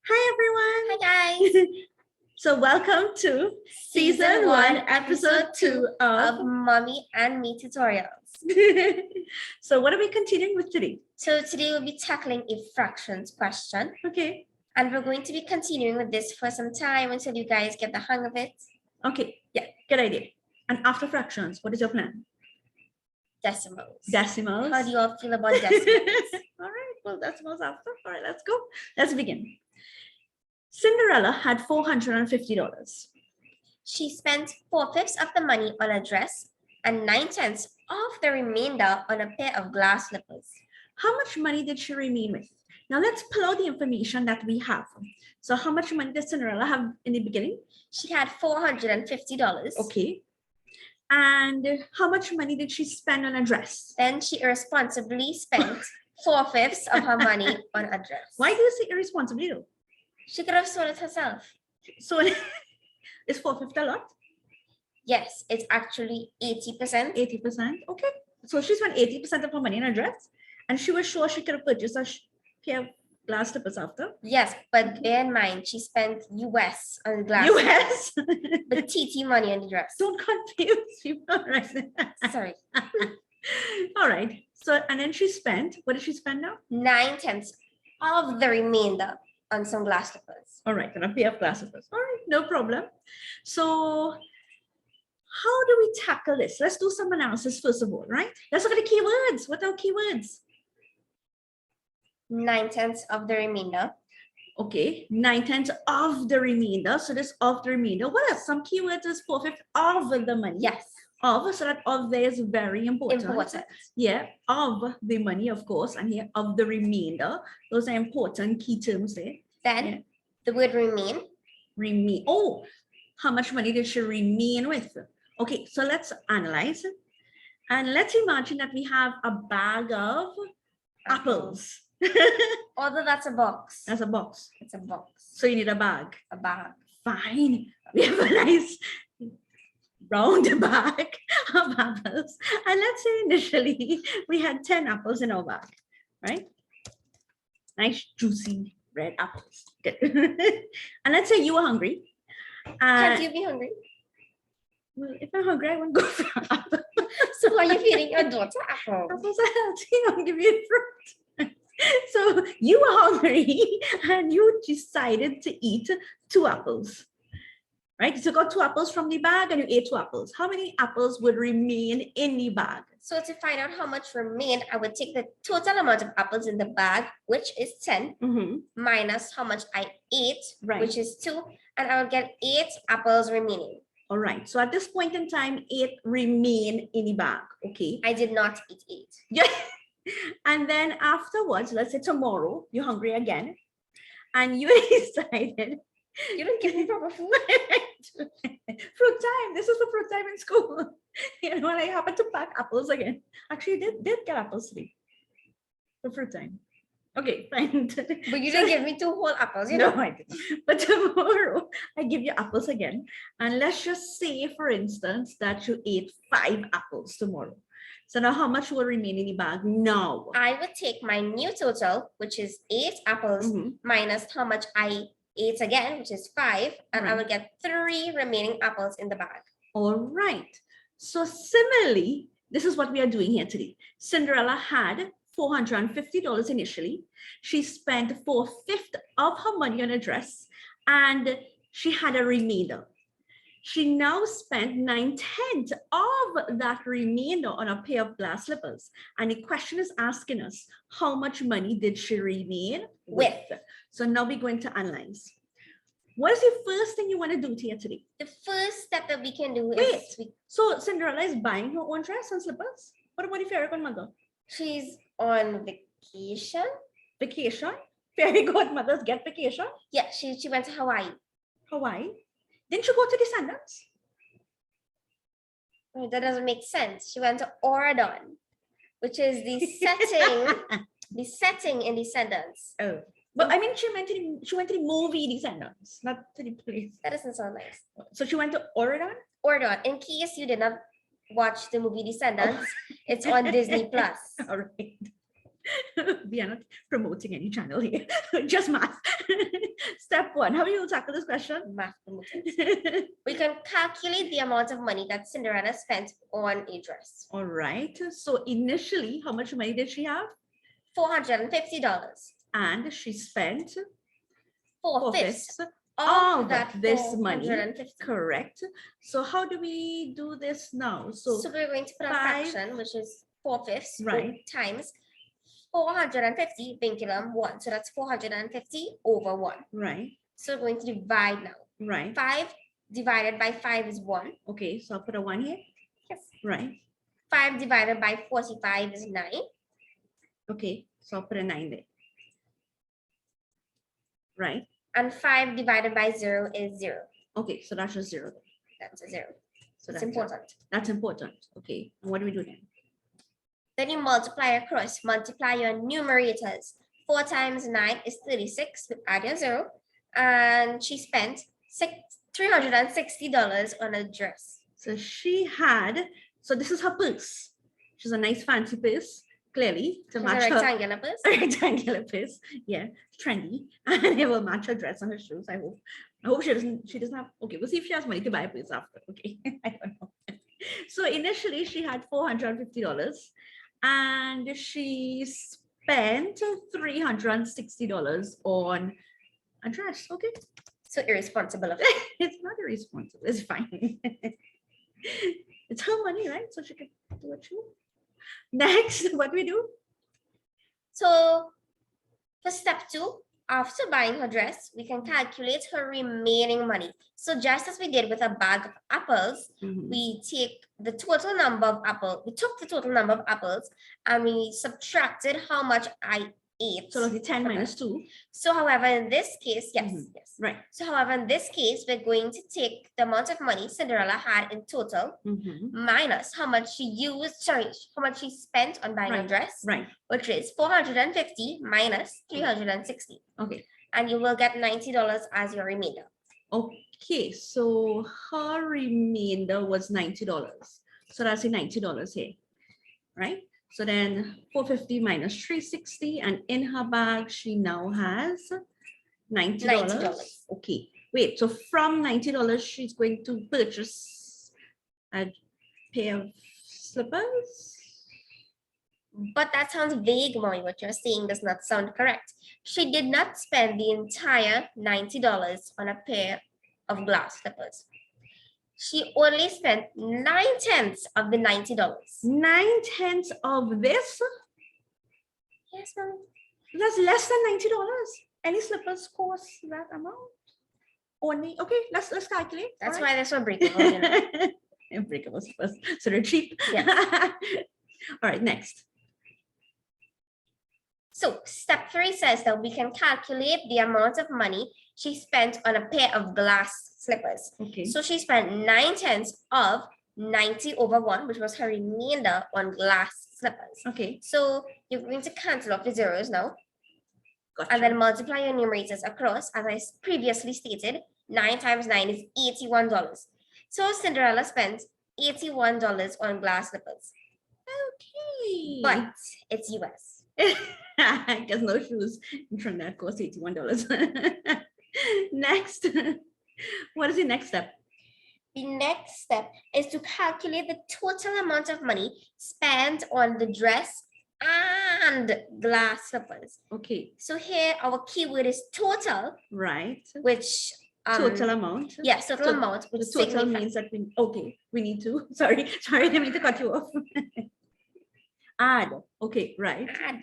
Hi everyone. Hi guys. So welcome to season 1, episode 2 of Mommy and Me tutorials. So what are we continuing with today? So today we'll be tackling a fractions question. Okay. And we're going to be continuing with this for some time until you guys get the hang of it. Okay. Yeah, good idea. And after fractions, what is your plan? Decimals. Decimals. How do you all feel about decimals? All right. Well, decimals after. All right, let's go. Let's begin. Cinderella had $450. She spent 4/5 of the money on a dress and 9/10 of the remainder on a pair of glass slippers. How much money did she remain with? Now let's pull out the information that we have. So how much money did Cinderella have in the beginning? She had $450. Okay. And how much money did she spend on a dress? Then she irresponsibly spent 4/5 of her money on a dress. Why do you say irresponsibly though? She could have sold it herself. So is 450 a lot? Yes, it's actually 80%. 80%. Okay. So she spent 80% of her money on a dress, and she was sure she could have purchased a pair of glass slippers after. Yes, but bear in mind, she spent US on the glass. US? The TT money on the dress. Don't confuse people, right? Sorry. All right. So, and then she spent, what did she spend now? 9/10 of the remainder on some glass slippers. All right, and a pair of glass slippers. All right, no problem. So how do we tackle this? Let's do some analysis first of all, right? Let's look at the keywords. What are keywords? 9/10 of the remainder. Okay, 9/10 of the remainder. So this of the remainder. What are some keywords? Is 4/5 of the money. Yes. Of, so that of there is very important. Important. Yeah, of the money, of course, and here of the remainder. Those are important key terms there. Then the word remain. Remain. Oh, how much money did she remain with? Okay, so let's analyze it. And let's imagine that we have a bag of apples. Although that's a box. That's a box. It's a box. So you need a bag. A bag. Fine. We have a nice round bag of apples. And let's say initially we had 10 apples in our bag, right? Nice, juicy red apples. Good. And let's say you were hungry. Can't you be hungry? Well, if I'm hungry, I won't go for an apple. So why are you feeding your daughter apples? Apples are healthy. I'll give you fruit. So you were hungry and you decided to eat 2 apples. Right? So you got 2 apples from the bag and you ate 2 apples. How many apples would remain in the bag? So to find out how much remained, I would take the total amount of apples in the bag, which is 10, minus how much I ate, which is 2, and I will get 8 apples remaining. All right. So at this point in time, 8 remain in the bag. Okay. I did not eat 8. Yeah. And then afterwards, let's say tomorrow, you're hungry again, and you decided. You don't give me proper food. Fruit time. This is the fruit time in school. You know, and I happened to pack apples again. Actually, did get apples today for fruit time. Okay, fine. But you didn't give me 2 whole apples, you know? No, I didn't. But tomorrow, I give you apples again. And let's just say, for instance, that you ate 5 apples tomorrow. So now how much will remain in the bag now? I would take my new total, which is 8 apples, minus how much I ate again, which is 5, and I will get 3 remaining apples in the bag. All right. So similarly, this is what we are doing here today. Cinderella had $450 initially. She spent 4/5 of her money on a dress, and she had a remainder. She now spent 9/10 of that remainder on a pair of glass slippers. And the question is asking us, how much money did she remain with? So now we're going to analyze. What is the first thing you want to do here today? The first step that we can do is... So Cinderella is buying her own dress and slippers? What about the fairy godmother? She's on vacation. Vacation? Fairy godmothers get vacation? Yeah, she went to Hawaii. Hawaii? Didn't you go to Descendants? Oh, that doesn't make sense. She went to Oregon, which is the setting, the setting in Descendants. Oh, but I mean, she went to the movie Descendants, not to the place. That doesn't sound nice. So she went to Oregon? Oregon. In case you did not watch the movie Descendants, it's on Disney Plus. All right. We are not promoting any channel here, just math. Step one, how do you tackle this question? Mathematics. We can calculate the amount of money that Cinderella spent on a dress. All right. So initially, how much money did she have? $450. And she spent Four-fifths of that this money. 450. Correct. So how do we do this now? So we're going to put a fraction, which is 4/5 right, times 450 vinculum 1. So that's 450 over 1. Right. So we're going to divide now. Right. 5 divided by 5 is 1. Okay, so I'll put a 1 here. Yes. Right. 5 divided by 45 is 9. Okay, so I'll put a 9 there. Right. And 5 divided by 0 is 0. Okay, so that's just 0 there. That's a 0. So that's important. That's important. Okay, and what do we do then? Then you multiply across, multiply your numerators. 4 times 9 is 36, we add your 0. And she spent $360 on a dress. So she had, so this is her purse. She's a nice fancy purse, clearly, to match a rectangular purse. A rectangular purse, yeah, trendy. And it will match her dress and her shoes, I hope. I hope she doesn't have, okay, we'll see if she has money to buy a purse after, okay, I don't know. So initially she had $450 and she spent $360 on a dress, okay? So irresponsible of It's not irresponsible, it's fine. It's her money, right? So she can do what she wants. Next, what do we do? So for step 2, after buying her dress, we can calculate her remaining money. So just as we did with a bag of apples, we take the total number of apples. We took the total number of apples and we subtracted how much I ate. So it'll be 10 minus 2. So however, in this case, yes. Right. So however, in this case, we're going to take the amount of money Cinderella had in total minus how much she how much she spent on buying a dress, right, which is 450 minus 360. Okay. And you will get $90 as your remainder. Okay, so her remainder was $90. So that's $90 here, right? So then 450 minus 360, and in her bag, she now has $90. Okay, wait, so from $90, she's going to purchase a pair of slippers? But that sounds vague, Molly. What you're saying does not sound correct. She did not spend the entire $90 on a pair of glass slippers. She only spent 9/10 of the $90. 9/10 of this? Yes, Molly. That's less than $90. Any slippers cost that amount? Only, okay, let's calculate. That's why they're so breakable. You know? Breakable slippers, so they're cheap. Yes. All right, next. So step 3 says that we can calculate the amount of money she spent on a pair of glass slippers. Okay. So she spent 9/10 of 90 over 1, which was her remainder on glass slippers. Okay. So you're going to cancel off the zeros now. Gotcha. And then multiply your numerators across. As I previously stated, 9 times 9 is $81. So Cinderella spent $81 on glass slippers. Okay. But it's US. Because no shoes in Trinidad cost $81. Next, what is the next step? The next step is to calculate the total amount of money spent on the dress and glass slippers. Okay. So here our keyword is total. Right. Which total amount. Yes, total amount. Which the total means that we need to. Sorry, I didn't mean to cut you off. Add. Okay, right. Add.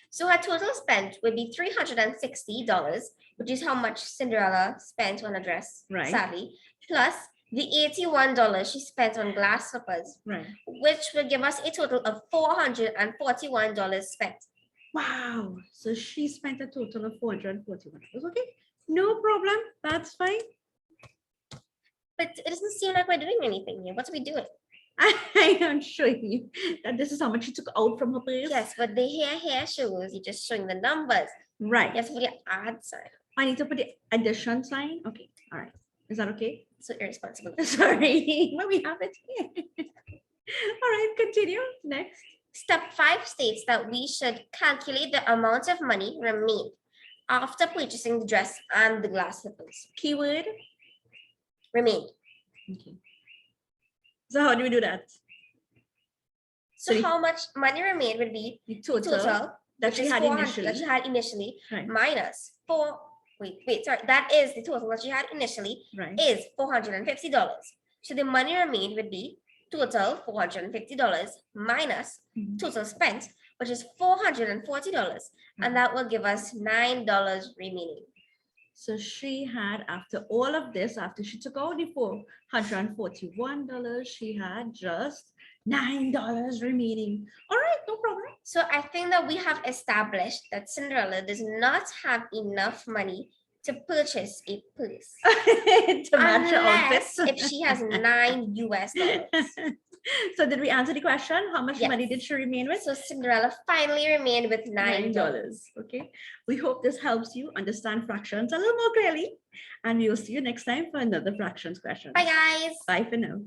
So her total spent would be $360, which is how much Cinderella spent on a dress, right, sadly, plus the $81 she spent on glass slippers, right, which will give us a total of $441 spent. Wow. So she spent a total of $441. Okay, no problem. That's fine. But it doesn't seem like we're doing anything here. What are we doing? I am showing you that this is how much she took out from her purse. Yes, but the here shows you're just showing the numbers. Right. You have to put the add sign. I need to put the addition sign. Okay. All right. Is that okay? So irresponsible. Sorry, but we have it here. All right, continue. Next. Step 5 states that we should calculate the amount of money remained. after purchasing the dress and the glass slippers. Keyword. Remained. Okay. So how do we do that? So how much money remained would be The total, total that which she is had 400 initially. that she had initially Right. minus sorry, that is the total that she had initially Right. is $450. So the money remained would be total $450 minus total spent, which is $440, and that will give us $9 remaining. So she had, after all of this, after she took out the $441, she had just $9 remaining. All right, no problem. So I think that we have established that Cinderella does not have enough money to purchase a purse. To match her Unless outfit. if she has $9 US. So did we answer the question? How much Yes. money did she remain with? So Cinderella finally remained with $9. Okay. We hope this helps you understand fractions a little more clearly. And we will see you next time for another fractions question. Bye, guys. Bye for now.